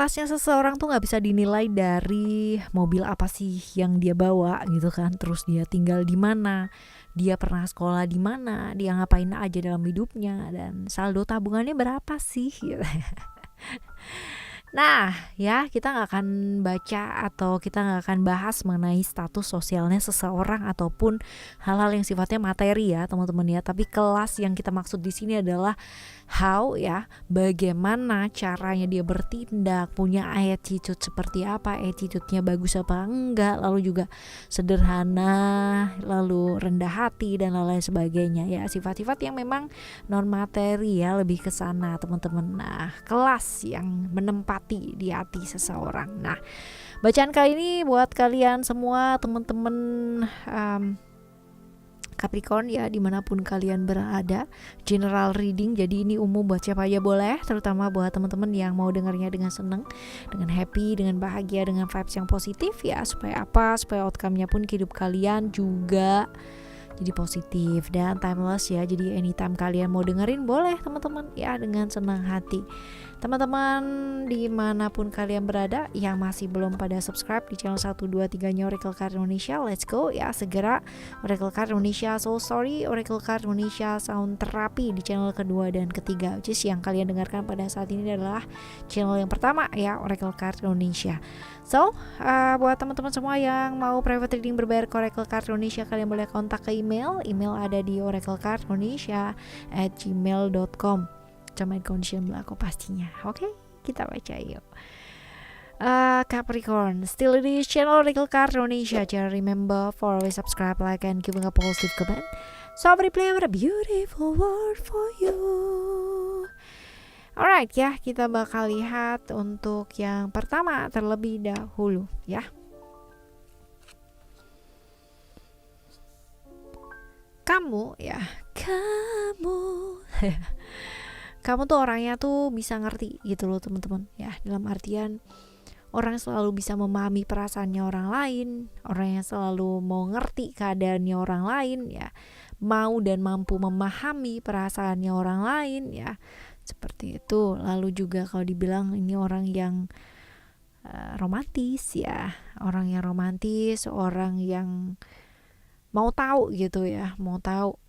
kelasnya seseorang tuh nggak bisa dinilai dari mobil apa sih yang dia bawa gitu kan, terus dia tinggal di mana, dia pernah sekolah di mana, dia ngapain aja dalam hidupnya, dan saldo tabungannya berapa sih gitu. Nah, ya kita nggak akan baca atau kita nggak akan bahas mengenai status sosialnya seseorang ataupun hal-hal yang sifatnya materi ya teman-teman ya. Tapi kelas yang kita maksud di sini adalah how ya, bagaimana caranya dia bertindak, punya attitude seperti apa, attitude-nya bagus apa enggak, lalu juga sederhana, lalu rendah hati dan lain-lain sebagainya ya. Sifat-sifat yang memang non materi ya, lebih ke sana teman-teman. Nah, kelas yang menempati di hati seseorang. Nah, bacaan kali ini buat kalian semua teman-teman Capricorn ya, dimanapun kalian berada, general reading, jadi ini umum buat siapa aja boleh, terutama buat teman-teman yang mau dengarnya dengan seneng, dengan happy, dengan bahagia, dengan vibes yang positif ya, supaya apa, supaya outcome-nya pun hidup kalian juga jadi positif dan timeless ya. Jadi anytime kalian mau dengerin boleh teman-teman ya, dengan senang hati. Teman-teman dimanapun kalian berada yang masih belum pada subscribe di channel 123 nya Oracle Card Indonesia, let's go ya, segera Oracle Card Indonesia Soul Story, Oracle Card Indonesia Sound Therapy di channel kedua dan ketiga, which is yang kalian dengarkan pada saat ini adalah channel yang pertama ya, Oracle Card Indonesia. So, buat teman-teman semua yang mau private reading berbayar ke Oracle Card Indonesia, kalian boleh kontak ke email ada di oraclecardindonesia@gmail.com. Sama condition berlaku pastinya. Oke, kita baca yuk. Capricorn, still di channel Oracle Card Indonesia. Jangan remember for always subscribe, like, and giving a positive comment. So I play with a beautiful word for you. Alright ya, kita bakal lihat untuk yang pertama terlebih dahulu ya. Kamu ya, kamu tuh orangnya tuh bisa ngerti gitu loh teman-teman ya, dalam artian orang yang selalu bisa memahami perasaannya orang lain, orang yang selalu mau ngerti keadaannya orang lain ya, mau dan mampu memahami perasaannya orang lain ya, seperti itu. Lalu juga kalau dibilang ini orang yang romantis ya, orang yang romantis, orang yang mau tahu gitu ya, mau tahu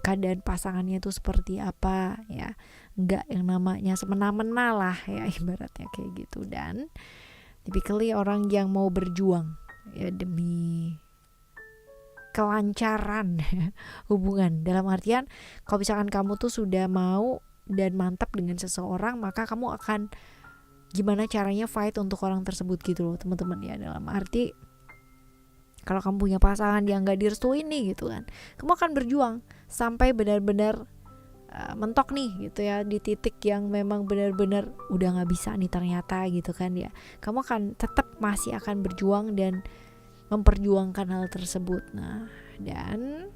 keadaan pasangannya itu seperti apa ya, enggak yang namanya semena-mena lah ya, ibaratnya kayak gitu. Dan typically orang yang mau berjuang ya demi kelancaran hubungan, dalam artian kalau misalkan kamu tuh sudah mau dan mantap dengan seseorang, maka kamu akan gimana caranya fight untuk orang tersebut gitu loh teman-teman ya, dalam arti kalau kamu punya pasangan yang gak direstuin nih gitu kan, kamu akan berjuang sampai benar-benar mentok nih gitu ya, di titik yang memang benar-benar udah gak bisa nih ternyata gitu kan ya. Kamu akan tetap masih akan berjuang dan memperjuangkan hal tersebut. Nah, dan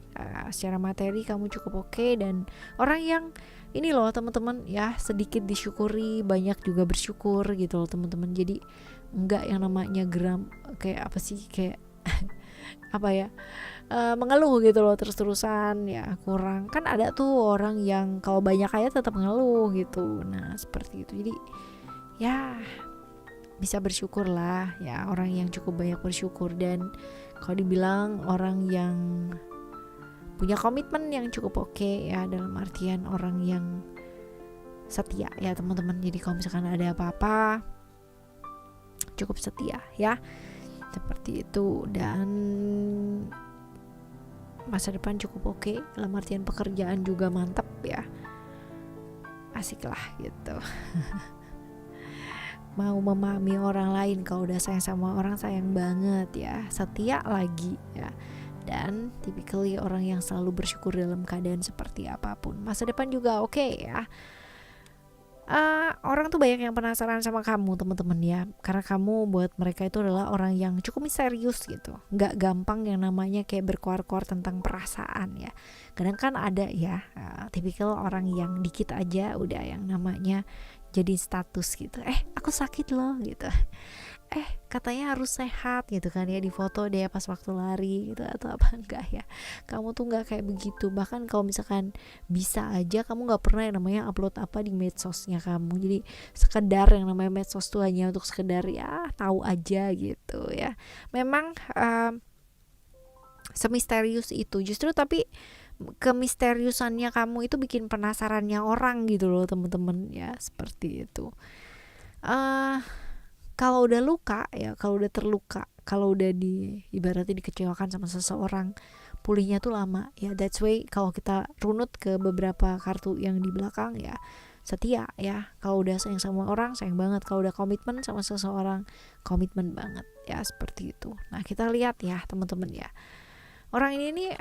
secara materi kamu cukup oke, dan orang yang ini loh teman-teman ya, sedikit disyukuri banyak juga bersyukur gitu loh teman-teman. Jadi enggak yang namanya geram kayak apa sih, kayak apa ya, mengeluh gitu loh terus-terusan ya, kurang. Kan ada tuh orang yang kalau banyak aja tetap mengeluh gitu. Nah seperti itu. Jadi ya bisa bersyukur lah ya, orang yang cukup banyak bersyukur. Dan kalau dibilang orang yang punya komitmen yang cukup oke ya, dalam artian orang yang setia ya teman-teman. Jadi kalau misalkan ada apa-apa cukup setia ya, seperti itu. Dan masa depan cukup oke, dalam artian pekerjaan juga mantap ya, asik lah gitu. Mau memahami orang lain, kalau udah sayang sama orang sayang banget ya, setia lagi ya. Dan typically orang yang selalu bersyukur dalam keadaan seperti apapun. Masa depan juga oke ya. Orang tuh banyak yang penasaran sama kamu teman-teman ya, karena kamu buat mereka itu adalah orang yang cukup misterius gitu, nggak gampang yang namanya kayak berkoar-koar tentang perasaan ya. Kadang kan ada ya tipikal orang yang dikit aja udah yang namanya jadi status gitu, aku sakit loh gitu, katanya harus sehat gitu kan ya, di foto dia pas waktu lari gitu atau apa. Enggak ya, kamu tuh nggak kayak begitu. Bahkan kalau misalkan bisa aja kamu nggak pernah yang namanya upload apa di medsosnya kamu. Jadi sekedar yang namanya medsos tuh hanya untuk sekedar ya tahu aja gitu ya. Memang semisterius itu justru, tapi kemisteriusannya kamu itu bikin penasarannya orang gitu loh temen-temen ya, seperti itu. Kalau udah luka ya, kalau udah terluka, kalau udah ibaratnya dikecewakan sama seseorang, pulihnya tuh lama ya. That's why kalau kita runut ke beberapa kartu yang di belakang ya, setia ya. Kalau udah sayang sama orang, sayang banget. Kalau udah komitmen sama seseorang, komitmen banget ya, seperti itu. Nah, kita lihat ya teman-teman ya, orang ini nih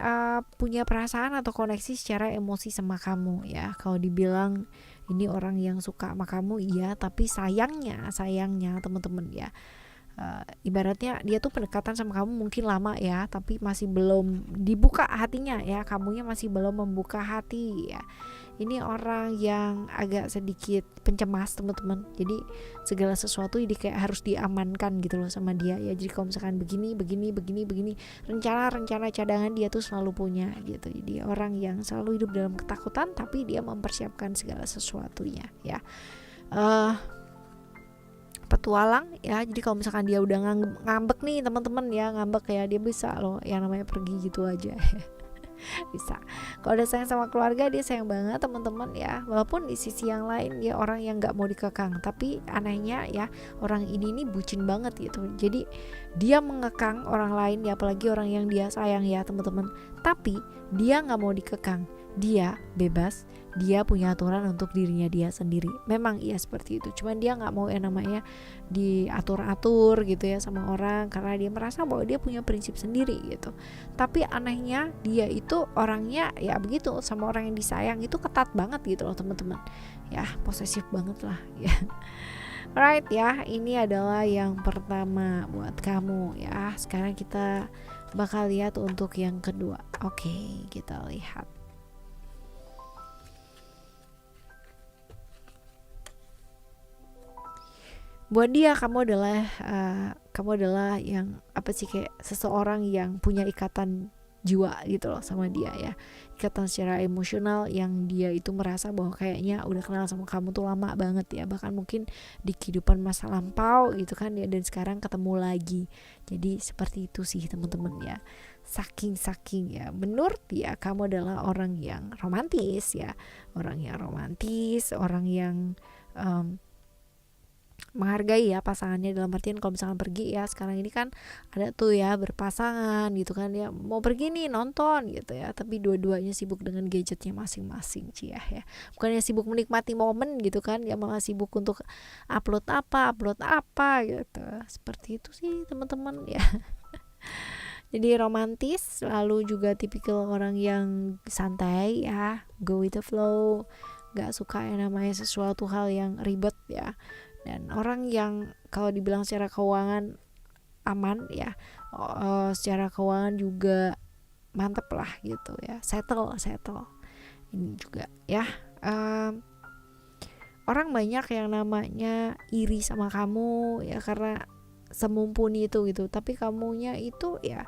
punya perasaan atau koneksi secara emosi sama kamu ya. Kalau dibilang ini orang yang suka sama kamu, iya, tapi sayangnya teman-teman ya, ibaratnya dia tuh pendekatan sama kamu mungkin lama ya, tapi masih belum dibuka hatinya ya, kamunya masih belum membuka hati ya. Ini orang yang agak sedikit pencemas teman-teman, jadi segala sesuatu jadi kayak harus diamankan gitu loh sama dia ya. Jadi kalau misalkan begini rencana cadangan dia tuh selalu punya gitu. Jadi orang yang selalu hidup dalam ketakutan, tapi dia mempersiapkan segala sesuatunya ya. Petualang ya, jadi kalau misalkan dia udah ngambek nih teman-teman ya, ngambek ya, dia bisa loh yang namanya pergi gitu aja. Bisa. Kalau udah sayang sama keluarga, dia sayang banget teman-teman ya. Walaupun di sisi yang lain dia orang yang nggak mau dikekang, tapi anehnya ya, orang ini nih bucin banget gitu. Jadi dia mengekang orang lain ya, apalagi orang yang dia sayang ya teman-teman, tapi dia nggak mau dikekang. Dia bebas, dia punya aturan untuk dirinya dia sendiri. Memang iya seperti itu, cuman dia nggak mau yang namanya diatur-atur gitu ya sama orang, karena dia merasa bahwa dia punya prinsip sendiri gitu. Tapi anehnya dia itu orangnya ya begitu, sama orang yang disayang itu ketat banget gitu loh teman-teman ya, posesif banget lah ya. Alright ya, ini adalah yang pertama buat kamu ya. Sekarang kita bakal lihat untuk yang kedua. Oke, kita lihat. Buat dia kamu adalah yang apa sih, kayak seseorang yang punya ikatan jiwa gitu loh sama dia ya, ikatan secara emosional yang dia itu merasa bahwa kayaknya udah kenal sama kamu tuh lama banget ya, bahkan mungkin di kehidupan masa lampau gitu kan ya, dan sekarang ketemu lagi. Jadi seperti itu sih teman-teman ya. Saking ya, menurut dia kamu adalah orang yang romantis ya, orang yang menghargai ya pasangannya, dalam artian kalau misalkan pergi ya, sekarang ini kan ada tuh ya berpasangan gitu kan ya, mau pergi nih nonton gitu ya, tapi dua-duanya sibuk dengan gadgetnya masing-masing ya. Bukannya sibuk menikmati momen gitu kan ya, malah sibuk untuk upload apa gitu. Seperti itu sih teman-teman ya. Jadi romantis, lalu juga tipikal orang yang santai ya, go with the flow, gak suka yang namanya sesuatu hal yang ribet ya. Dan orang yang kalau dibilang secara keuangan aman ya, secara keuangan juga mantep lah gitu ya, settle ini juga ya. Orang banyak yang namanya iri sama kamu ya, karena semumpuni itu gitu, tapi kamunya itu ya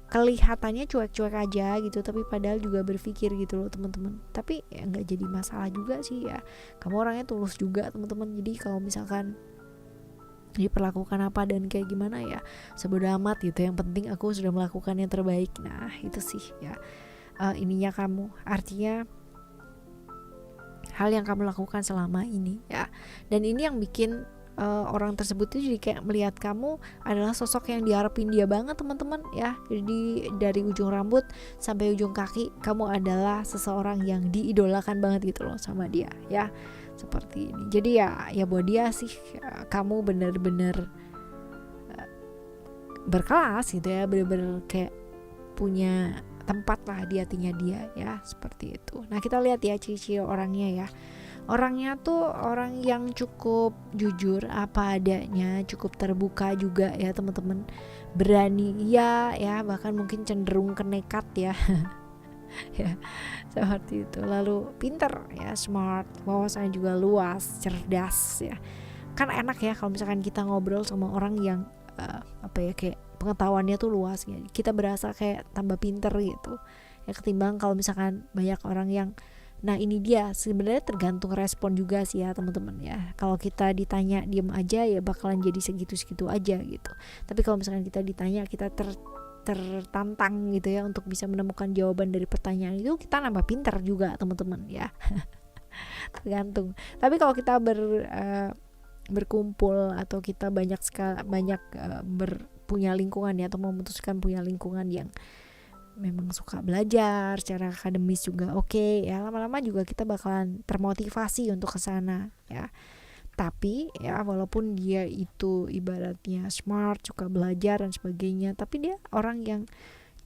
kelihatannya cuek-cuek aja gitu, tapi padahal juga berpikir gitu loh teman-teman. Tapi ya nggak jadi masalah juga sih ya, kamu orangnya tulus juga teman-teman. Jadi kalau misalkan diperlakukan apa dan kayak gimana ya sebodo amat gitu, yang penting aku sudah melakukan yang terbaik. Nah itu sih ya, ininya kamu, artinya hal yang kamu lakukan selama ini ya. Dan ini yang bikin orang tersebut itu jadi kayak melihat kamu adalah sosok yang diharapin dia banget teman-teman ya. Jadi dari ujung rambut sampai ujung kaki kamu adalah seseorang yang diidolakan banget gitu loh sama dia ya, seperti ini. Jadi ya buat dia sih kamu bener-bener berkelas gitu ya, bener-bener kayak punya tempat lah di hatinya dia ya, seperti itu. Nah kita lihat ya ciri-ciri orangnya ya. Orangnya tuh orang yang cukup jujur apa adanya, cukup terbuka juga ya teman-teman, berani ya, bahkan mungkin cenderung ke nekat ya. Ya seperti itu. Lalu pinter ya, smart, wawasannya juga luas, cerdas ya, kan enak ya kalau misalkan kita ngobrol sama orang yang kayak pengetahuannya tuh luas ya, kita berasa kayak tambah pinter gitu ya, ketimbang kalau misalkan banyak orang yang, nah ini dia sebenarnya tergantung respon juga sih ya teman-teman ya. Kalau kita ditanya diem aja ya bakalan jadi segitu-segitu aja gitu, tapi kalau misalkan kita ditanya, kita tertantang gitu ya untuk bisa menemukan jawaban dari pertanyaan itu, kita nambah pinter juga teman-teman ya. Tergantung. Tapi kalau kita berkumpul atau kita punya lingkungan ya, atau memutuskan punya lingkungan yang memang suka belajar secara akademis juga oke, ya lama-lama juga kita bakalan termotivasi untuk ke sana ya. Tapi ya walaupun dia itu ibaratnya smart, suka belajar dan sebagainya, tapi dia orang yang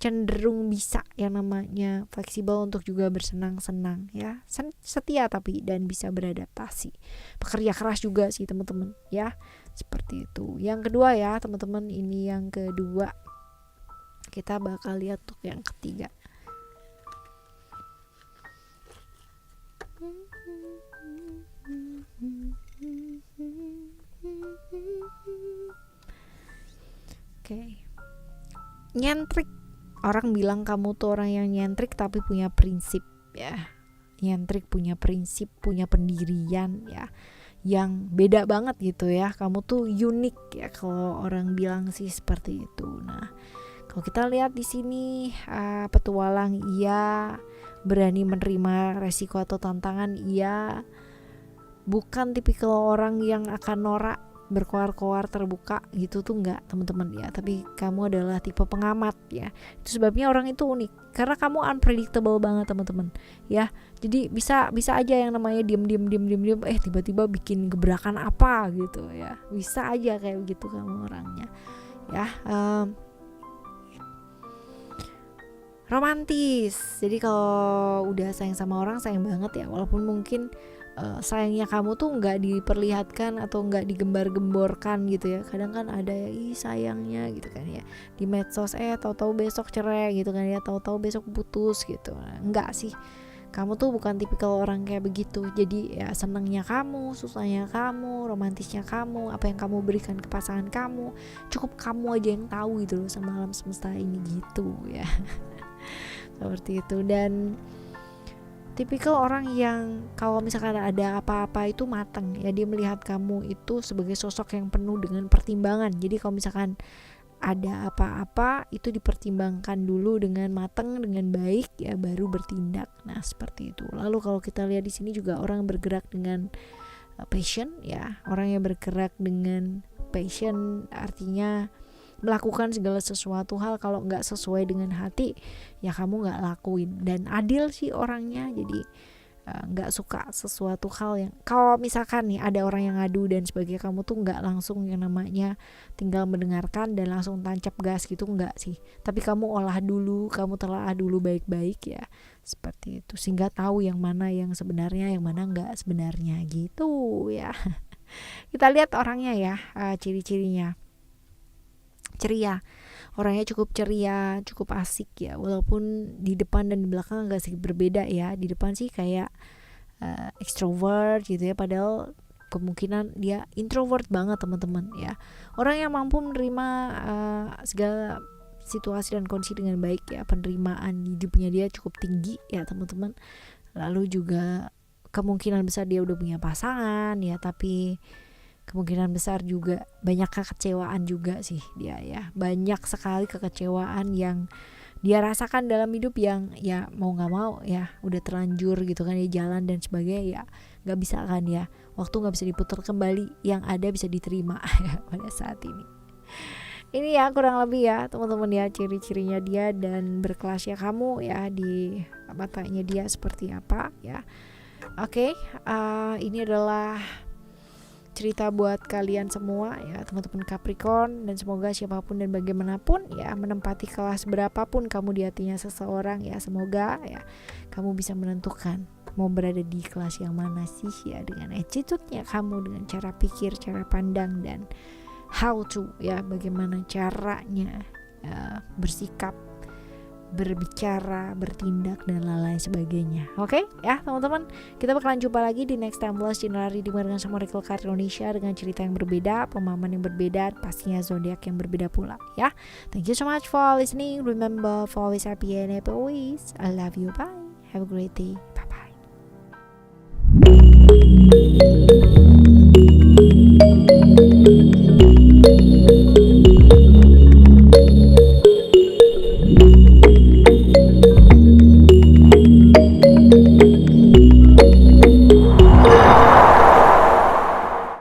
cenderung bisa yang namanya fleksibel untuk juga bersenang-senang ya, setia tapi dan bisa beradaptasi, pekerja keras juga sih teman-teman ya, seperti itu. Yang kedua ya teman-teman, ini yang kedua, kita bakal lihat untuk yang ketiga. Oke. Nyentrik. Orang bilang kamu tuh orang yang nyentrik tapi punya prinsip ya. Nyentrik, punya prinsip, punya pendirian ya, yang beda banget gitu ya. Kamu tuh unik ya kalau orang bilang sih seperti itu. Nah, kalau kita lihat di sini petualang iya, berani menerima resiko atau tantangan iya, bukan tipikal orang yang akan norak, berkoar-koar, terbuka gitu tuh enggak teman-teman ya. Tapi kamu adalah tipe pengamat ya. Itu sebabnya orang itu unik, karena kamu unpredictable banget teman-teman ya. Jadi bisa aja yang namanya diem tiba-tiba bikin gebrakan apa gitu ya. Bisa aja kayak begitu kamu orangnya ya. Romantis. Jadi kalau udah sayang sama orang, sayang banget ya, walaupun mungkin sayangnya kamu tuh nggak diperlihatkan atau nggak digembar-gemborkan gitu ya. Kadang kan ada ya, sayangnya gitu kan ya di medsos, tahu-tahu besok cerai gitu kan ya, tahu-tahu besok putus gitu. Enggak sih, kamu tuh bukan tipikal orang kayak begitu. Jadi ya senangnya kamu, susahnya kamu, romantisnya kamu, apa yang kamu berikan ke pasangan kamu, cukup kamu aja yang tahu gitu loh sama alam semesta ini gitu ya. Seperti itu. Dan tipikal orang yang kalau misalkan ada apa-apa itu matang ya, dia melihat kamu itu sebagai sosok yang penuh dengan pertimbangan. Jadi kalau misalkan ada apa-apa itu dipertimbangkan dulu dengan matang, dengan baik ya, baru bertindak. Nah seperti itu. Lalu kalau kita lihat di sini juga orang bergerak dengan passion ya. Orang yang bergerak dengan passion artinya melakukan segala sesuatu hal, kalau nggak sesuai dengan hati ya kamu nggak lakuin. Dan adil sih orangnya, jadi nggak suka sesuatu hal yang, kalau misalkan nih ada orang yang ngadu dan sebagainya, kamu tuh nggak langsung yang namanya tinggal mendengarkan dan langsung tancap gas gitu, nggak sih. Tapi kamu olah dulu, kamu telah dulu baik-baik ya, seperti itu, sehingga tahu yang mana yang sebenarnya, yang mana nggak sebenarnya gitu ya. Kita lihat orangnya ya, ciri-cirinya ceria. Orangnya cukup ceria, cukup asik ya, walaupun di depan dan di belakang agak sedikit berbeda ya. Di depan sih kayak extrovert gitu ya, padahal kemungkinan dia introvert banget teman-teman ya. Orang yang mampu menerima segala situasi dan kondisi dengan baik ya, penerimaan hidupnya dia cukup tinggi ya teman-teman. Lalu juga kemungkinan besar dia udah punya pasangan ya, tapi kemungkinan besar juga banyak kekecewaan juga sih dia ya. Banyak sekali kekecewaan yang dia rasakan dalam hidup, yang ya mau gak mau ya udah terlanjur gitu kan ya, jalan dan sebagainya ya gak bisa kan ya, waktu gak bisa diputar kembali, yang ada bisa diterima ya pada saat ini. Ini ya kurang lebih ya teman-teman ya, ciri-cirinya dia dan berkelasnya kamu ya di matanya dia seperti apa ya. Oke, ini adalah cerita buat kalian semua ya teman-teman Capricorn, dan semoga siapapun dan bagaimanapun ya, menempati kelas berapapun kamu di hatinya seseorang ya, semoga ya kamu bisa menentukan mau berada di kelas yang mana sih ya, dengan attitude-nya kamu, dengan cara pikir, cara pandang, dan how to ya, bagaimana caranya bersikap berbicara, bertindak, dan lain-lain sebagainya. Oke, ya teman-teman, kita bakalan jumpa lagi di next timeless itinerary dengan sama Oracle Card Indonesia dengan cerita yang berbeda, pemahaman yang berbeda, pastinya zodiak yang berbeda pula ya. Thank you so much for listening. Remember, for always happy and happy always. I love you. Bye. Have a great day. Bye bye.